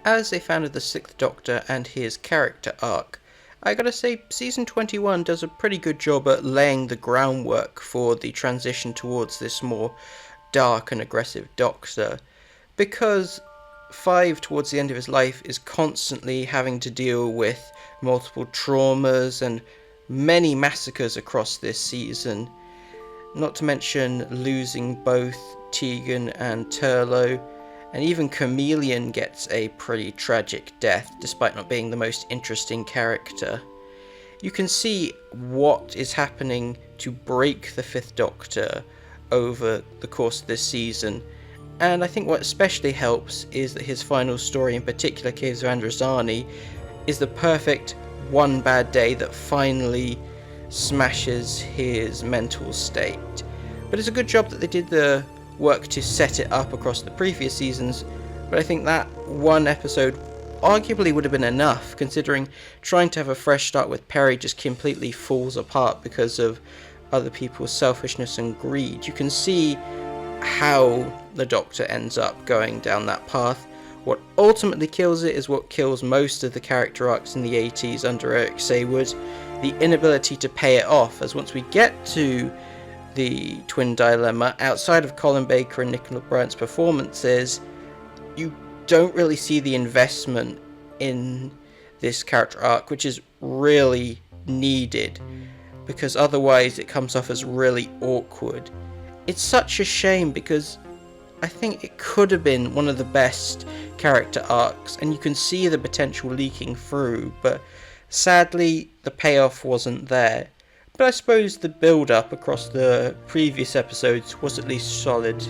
as a fan of the Sixth Doctor and his character arc, I gotta say Season 21 does a pretty good job at laying the groundwork for the transition towards this more dark and aggressive Doctor, because Five, towards the end of his life, is constantly having to deal with multiple traumas and many massacres across this season, not to mention losing both Tegan and Turlough, and even Chameleon gets a pretty tragic death, despite not being the most interesting character. You can see what is happening to break the Fifth Doctor over the course of this season, and I think what especially helps is that his final story, in particular Caves of Androzani, is the perfect one bad day that finally smashes his mental state. But it's a good job that they did the work to set it up across the previous seasons, but I think that one episode arguably would have been enough, considering trying to have a fresh start with Perry just completely falls apart because of other people's selfishness and greed. You can see how the Doctor ends up going down that path. What ultimately kills it is what kills most of the character arcs in the 80s under Eric Saywood, the inability to pay it off, as once we get to the Twin Dilemma, outside of Colin Baker and Nicola Bryant's performances, you don't really see the investment in this character arc, which is really needed, because otherwise it comes off as really awkward. It's such a shame, because I think it could have been one of the best character arcs, and you can see the potential leaking through, but sadly the payoff wasn't there. But I suppose the build-up across the previous episodes was at least solid.